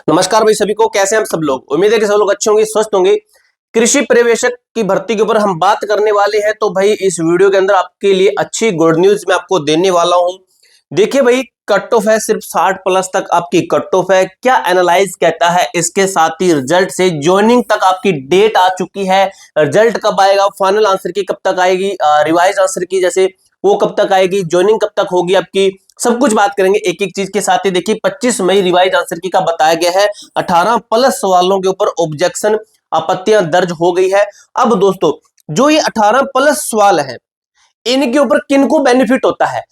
नमस्कार भाई सभी को, कैसे हैं हम सब लोग। उम्मीद है कि सब लोग अच्छे होंगे, स्वस्थ होंगे। कृषि पर्यवेक्षक की भर्ती के ऊपर हम बात करने वाले हैं। तो भाई इस वीडियो के अंदर आपके लिए अच्छी गुड न्यूज मैं आपको देने वाला हूं। देखिए भाई, कट ऑफ है सिर्फ 60 प्लस तक आपकी कट ऑफ है। क्या एनालाइज कहता है, इसके साथ ही रिजल्ट से ज्वाइनिंग तक आपकी डेट आ चुकी है। रिजल्ट कब आएगा, फाइनल आंसर की कब तक आएगी, रिवाइज आंसर की जैसे वो कब तक आएगी, ज्वाइनिंग कब तक होगी आपकी, सब कुछ बात करेंगे एक एक चीज के साथ ही। देखिए 25 मई रिवाइज आंसर की का बताया गया है। 18 प्लस सवालों के ऊपर ऑब्जेक्शन आपत्तियां दर्ज हो गई है। अब दोस्तों, जो ये 18 प्लस सवाल है, इनके ऊपर किनको बेनिफिट होता है।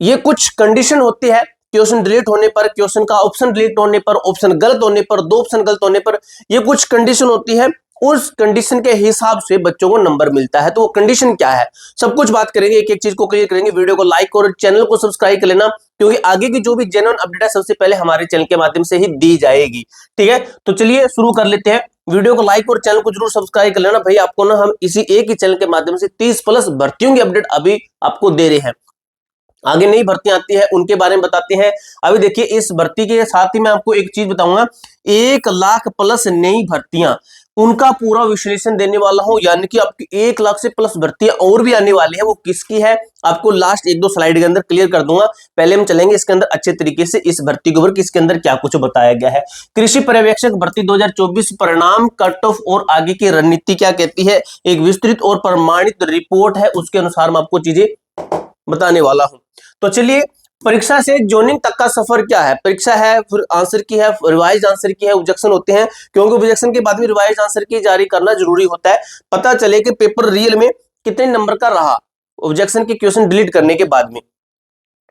ये कुछ कंडीशन होती है, क्वेश्चन डिलीट होने पर, क्वेश्चन का ऑप्शन डिलीट होने पर, ऑप्शन गलत होने पर, दो ऑप्शन गलत होने पर, ये कुछ कंडीशन होती है। उस कंडीशन के हिसाब से बच्चों को नंबर मिलता है। तो वो कंडीशन क्या है, सब कुछ बात करेंगे, एक एक चीज को क्लियर करेंगे। वीडियो को लाइक और चैनल को सब्सक्राइब कर लेना, क्योंकि आगे की जो भी जेन्युइन अपडेट है सबसे पहले हमारे चैनल के माध्यम से ही दी जाएगी। ठीक है, तो चलिए शुरू कर लेते हैं। वीडियो को लाइक और चैनल को जरूर सब्सक्राइब कर लेना भाई। आपको ना हम इसी एक ही चैनल के माध्यम से 30 प्लस भर्तियों की अपडेट अभी आपको दे रहे हैं। आगे नई भर्तियां आती है उनके बारे में बताते हैं। अभी देखिए, इस भर्ती के साथ ही मैं आपको एक चीज बताऊंगा, 1 लाख प्लस नई भर्तियां, उनका पूरा विश्लेषण देने वाला हूं। यानी कि आपकी 1 लाख से प्लस भर्तियां और भी आने वाली है, वो किसकी है आपको लास्ट एक दो स्लाइड के अंदर क्लियर कर दूंगा। पहले हम चलेंगे इसके अंदर अच्छे तरीके से, इस भर्ती के ऊपर किसके अंदर क्या कुछ बताया गया है। कृषि पर्यवेक्षक भर्ती 2024 परिणाम, कट ऑफ और आगे की रणनीति क्या कहती है, एक विस्तृत और प्रमाणित रिपोर्ट है, उसके अनुसार मैं आपको चीजें बताने वाला हूं। तो चलिए, परीक्षा से जोनिंग तक का सफर क्या है। परीक्षा है, फिर आंसर की है, रिवाइज आंसर की है, ऑब्जेक्शन होते हैं, क्योंकि ऑब्जेक्शन के बाद में रिवाइज आंसर की जारी करना जरूरी होता है। पता चले कि पेपर रियल में कितने नंबर का रहा ऑब्जेक्शन के क्वेश्चन डिलीट करने के बाद में।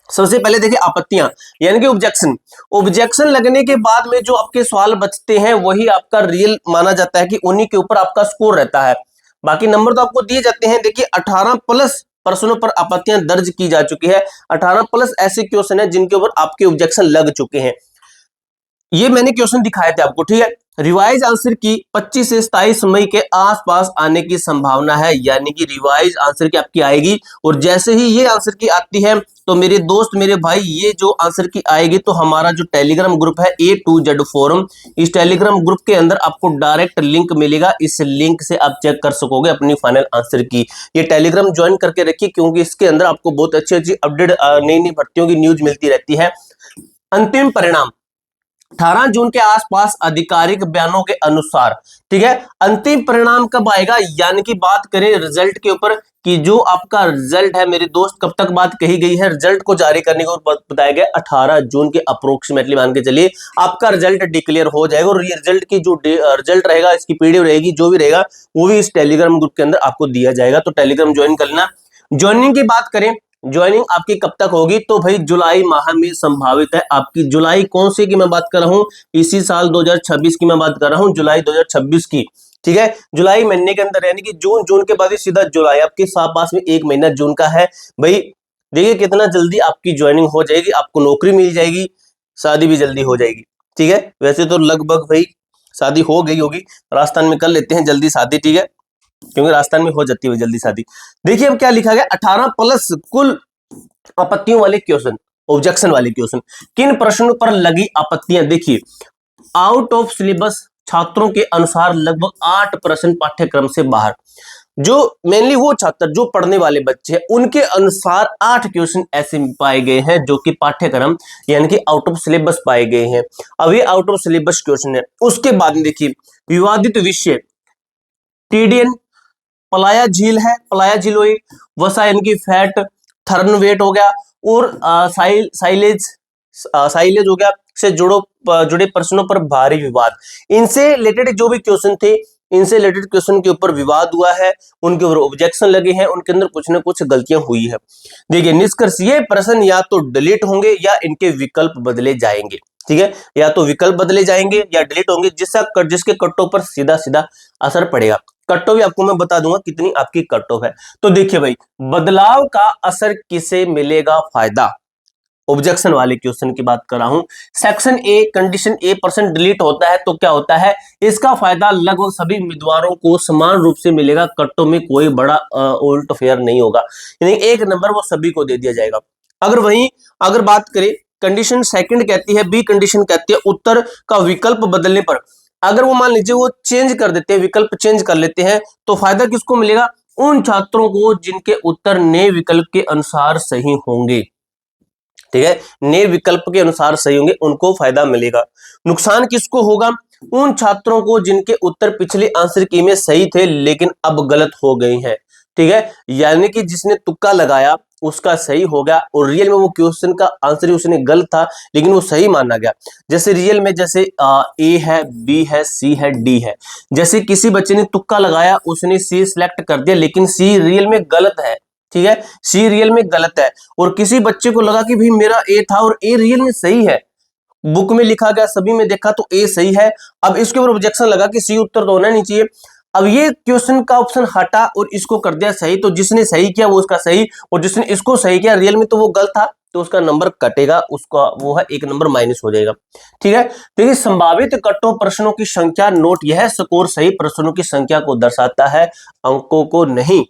सबसे पहले देखिए आपत्तियां, यानी कि ऑब्जेक्शन। ऑब्जेक्शन लगने के बाद में जो आपके सवाल बचते हैं वही आपका रियल माना जाता है, कि उन्हीं के ऊपर आपका स्कोर रहता है। बाकी नंबर तो आपको दिए जाते हैं। देखिए 18 प्लस प्रश्नों पर आपत्तियां दर्ज की जा चुकी है। 18 प्लस ऐसे क्वेश्चन है जिनके ऊपर आपके ऑब्जेक्शन लग चुके हैं। ये मैंने क्वेश्चन दिखाए थे आपको, ठीक है। रिवाइज आंसर की 25 से 27 मई के आसपास आने की संभावना है, यानी कि रिवाइज आंसर की आपकी आएगी। और जैसे ही ये आंसर की आती है तो मेरे दोस्त मेरे भाई, ये जो आंसर की आएगी तो हमारा जो टेलीग्राम ग्रुप है A to Z फोरम, इस टेलीग्राम ग्रुप के अंदर आपको डायरेक्ट लिंक मिलेगा। इस लिंक से आप चेक कर सकोगे अपनी फाइनल आंसर की। ये टेलीग्राम ज्वाइन करके रखिए, क्योंकि इसके अंदर आपको बहुत अच्छी अच्छी अपडेट, नई नई भर्तियों की न्यूज मिलती रहती है। अंतिम परिणाम 18 जून के आसपास आधिकारिक बयानों के अनुसार, ठीक है। अंतिम परिणाम कब आएगा, यानी कि बात करें रिजल्ट के ऊपर, कि जो आपका रिजल्ट है मेरे दोस्त, कब तक बात कही गई है, रिजल्ट को जारी करने को बताया गया 18 जून के अप्रोक्सीमेटली मान के चलिए आपका रिजल्ट डिक्लेयर हो जाएगा। और ये रिजल्ट की जो रिजल्ट रहेगा, इसकी पीडीएफ रहेगी, जो भी रहेगा वो भी इस टेलीग्राम ग्रुप के अंदर आपको दिया जाएगा। तो टेलीग्राम ज्वाइन करना। ज्वाइनिंग की बात करें, ज्वाइनिंग आपकी कब तक होगी, तो भाई जुलाई माह में संभावित है आपकी। जुलाई कौन सी की मैं बात कर रहा हूं, इसी साल 2026 की मैं बात कर रहा हूं, जुलाई 2026 की। ठीक है, जुलाई महीने के अंदर, यानी कि जून, जून के बाद सीधा जुलाई, आपके साथ पास में एक महीना जून का है। भाई देखिए कितना जल्दी आपकी ज्वाइनिंग हो जाएगी, आपको नौकरी मिल जाएगी, शादी भी जल्दी हो जाएगी। ठीक है, वैसे तो लगभग भाई शादी हो गई होगी, राजस्थान में कर लेते हैं जल्दी शादी, ठीक है, क्योंकि राजस्थान में हो जाती है जल्दी शादी। देखिए अब क्या लिखा गया, 18 प्लस कुल आपत्तियों वाले क्वेश्चन, ऑब्जेक्शन वाले क्वेश्चन, किन प्रश्नों पर लगी आपत्तियां। देखिए आउट ऑफ सिलेबस छात्रों के अनुसार लगभग 8 प्रश्न पाठ्यक्रम से बाहर। जो मेनली वो छात्र जो पढ़ने वाले बच्चे हैं, उनके अनुसार 8 क्वेश्चन ऐसे पाए गए हैं जो कि पाठ्यक्रम यानी कि आउट ऑफ सिलेबस पाए गए हैं। अब ये आउट ऑफ सिलेबस क्वेश्चन है। उसके बाद देखिए विवादित विषय टीडीएन, पलाया झील है, पलाया झील हुई, वसा यानी कि फैट, थर्न वेट हो गया, और साइलेज हो गया, से जुड़े प्रश्नों पर भारी विवाद। इनसे रिलेटेड जो भी क्वेश्चन थे, इनसे रिलेटेड क्वेश्चन के ऊपर विवाद हुआ है, उनके ऊपर ऑब्जेक्शन लगे हैं, उनके अंदर कुछ ना कुछ गलतियां हुई है। देखिए निष्कर्ष, ये प्रश्न या तो डिलीट होंगे या इनके विकल्प बदले जाएंगे। ठीक है, या तो विकल्प बदले जाएंगे या डिलीट होंगे, जिसके कट्टों पर सीधा सीधा असर पड़ेगा। कट ऑफ भी आपको मैं बता दूंगा कितनी आपकी कट ऑफ है। तो देखिए भाई, बदलाव का असर किसे मिलेगा, फायदा। ऑब्जेक्शन वाले क्वेश्चन की बात कर रहा हूं। Section a condition A percent delete होता है तो क्या होता है, इसका फायदा लगभग सभी उम्मीदवारों को समान रूप से मिलेगा। कट्टों में कोई बड़ा उल्ट फेयर नहीं होगा, यानी एक नंबर वो सभी को दे दिया जाएगा। अगर बात करें कंडीशन सेकंड कहती है, बी कंडीशन कहती है उत्तर का विकल्प बदलने पर, अगर वो मान लीजिए वो चेंज कर देते हैं, विकल्प चेंज कर लेते हैं, तो फायदा किसको मिलेगा? उन छात्रों को जिनके उत्तर नए विकल्प के अनुसार सही होंगे। ठीक है, नए विकल्प के अनुसार सही होंगे, उनको फायदा मिलेगा। नुकसान किसको होगा? उन छात्रों को जिनके उत्तर पिछले आंसर की में सही थे लेकिन अब गलत हो गए हैं। ठीक है, यानी कि जिसने तुक्का लगाया उसका सही हो गया और रियल में वो क्वेश्चन का आंसर उसने गलत था लेकिन वो सही माना गया। जैसे रियल में जैसे ए है, बी है, सी है, डी है। जैसे किसी बच्चे ने तुक्का लगाया, उसने सी सिलेक्ट कर दिया लेकिन सी रियल में गलत है। ठीक है, सी रियल में गलत है। और किसी बच्चे को लगा कि भाई मेरा ए था और ए रियल में सही है, बुक में लिखा गया, सभी में देखा तो ए सही है। अब इसके ऊपर ऑब्जेक्शन लगा कि सी उत्तर तो होना नहीं चाहिए। अब ये क्वेश्चन का ऑप्शन हटा और इसको कर दिया सही, तो जिसने सही किया वो उसका सही, और जिसने इसको सही किया रियल में तो वो गलत था, तो उसका नंबर कटेगा, उसका वो है 1 नंबर माइनस हो जाएगा। ठीक है, देखिए संभावित कटो प्रश्नों की संख्या नोट, यह स्कोर सही प्रश्नों की संख्या को दर्शाता है, अंकों को नहीं।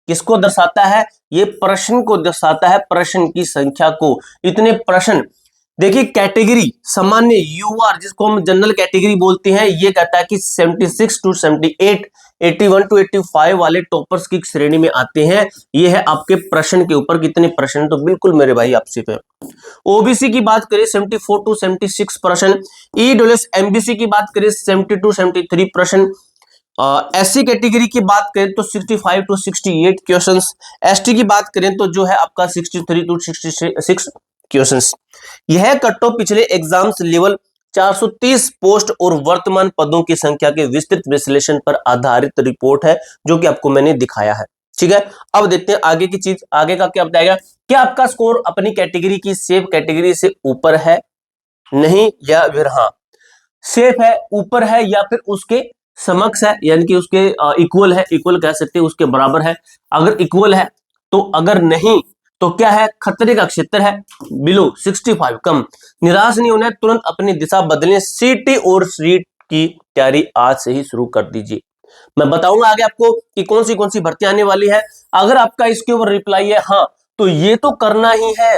किसको दर्शाता है? ये प्रश्न को दर्शाता है, प्रश्न की संख्या को। इतने प्रश्न, देखिए कैटेगरी सामान्य यूआर जिसको हम जनरल कैटेगरी बोलते हैं, ये कहता है कि 76 टू 78, 81 टू 85 वाले टॉपर्स की श्रेणी में आते हैं। ये है आपके प्रश्न के ऊपर कितने प्रश्न, तो बिल्कुल मेरे भाई आपसे पे। ओबीसी की बात करें 74 टू 76 प्रश्न, ईडब्ल्यूएस एमबीसी की बात करें 70 टू 73 प्रश्न, एससी कैटेगरी की बात करें तो 65 टू 68 क्वेश्चंस, एसटी की बात करें तो जो है आपका 63 टू 66 क्वेश्चंस। यह कट ऑफ पिछले एग्जाम्स लेवल 430 पोस्ट और वर्तमान पदों की संख्या के विस्तृत विश्लेषण पर आधारित रिपोर्ट है, जो कि आपको मैंने दिखाया है। ठीक है, अब देखते हैं आगे की चीज, आगे का क्या बताएगा? क्या आपका स्कोर अपनी कैटेगरी की सेफ कैटेगरी से ऊपर है, नहीं, या फिर हाँ सेफ है, ऊपर है, या फिर उसके समक्ष है, यानी कि उसके इक्वल है, इक्वल कह सकते हैं, उसके बराबर है। अगर इक्वल है तो, अगर नहीं तो क्या है? खतरे का क्षेत्र है, बिलो 65 कम। निराश नहीं होना है, तुरंत अपनी दिशा बदलें, सीटी और सीट की तैयारी आज से ही शुरू कर दीजिए। मैं बताऊंगा आगे आपको कि कौन सी भर्ती आने वाली है। अगर आपका इसके ऊपर रिप्लाई है हाँ, तो ये तो करना ही है,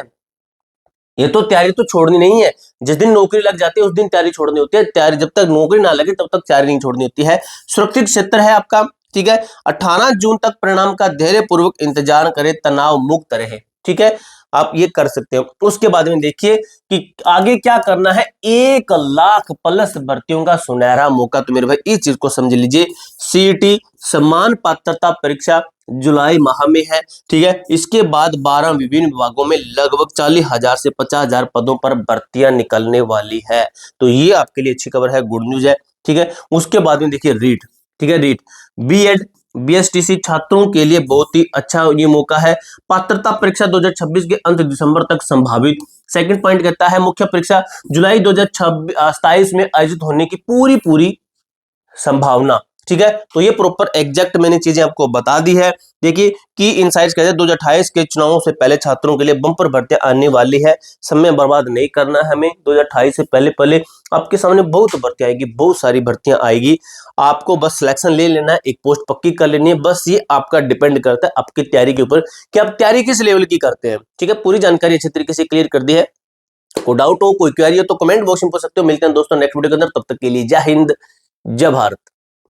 ये तो तैयारी तो छोड़नी नहीं है। जिस दिन नौकरी लग जाती है उस दिन तैयारी छोड़नी होती है, तैयारी जब तक नौकरी ना लगे तब तक तैयारी नहीं छोड़नी होती है। सुरक्षित क्षेत्र है आपका। ठीक है, 18 जून तक परिणाम का धैर्य पूर्वक इंतजार करें, तनाव मुक्त रहे। ठीक है, आप ये कर सकते हो। उसके बाद में देखिए कि आगे क्या करना है। 1 लाख प्लस भर्तियों का सुनहरा मौका, तो मेरे भाई इस चीज को समझ लीजिए। सीईटी समान पात्रता परीक्षा जुलाई माह में है। ठीक है, इसके बाद 12 विभिन्न विभागों में लगभग 40,000 से 50,000 पदों पर भर्तियां निकलने वाली है। तो ये आपके लिए अच्छी खबर है, गुड न्यूज है। ठीक है, उसके बाद में देखिए रीट। ठीक है, रीट बीएड बीएसटीसी छात्रों के लिए बहुत ही अच्छा ये मौका है। पात्रता परीक्षा 2026 के अंत दिसंबर तक संभावित। सेकंड पॉइंट कहता है मुख्य परीक्षा जुलाई 2027 में आयोजित होने की पूरी संभावना। ठीक है, तो ये प्रॉपर एग्जैक्ट मैंने चीजें आपको बता दी है। देखिए की इनसाइट्स कहते हैं 2028 के चुनावों से पहले छात्रों के लिए बम्पर भर्तियां आने वाली है। समय बर्बाद नहीं करना है हमें, 2028 से पहले आपके सामने बहुत भर्तियां आएगी, बहुत सारी भर्तियां आएगी। आपको बस सिलेक्शन ले लेना है, एक पोस्ट पक्की कर लेनी है। बस ये आपका डिपेंड करता है आपकी तैयारी के ऊपर कि आप तैयारी किस लेवल की करते हैं। ठीक है, पूरी जानकारी अच्छी तरीके से क्लियर कर दी है। कोई डाउट हो, कोई क्वेरी हो तो कमेंट बॉक्स में पूछ सकते हो। मिलते हैं दोस्तों नेक्स्ट वीडियो के अंदर, तब तक के लिए जय हिंद, जय भारत।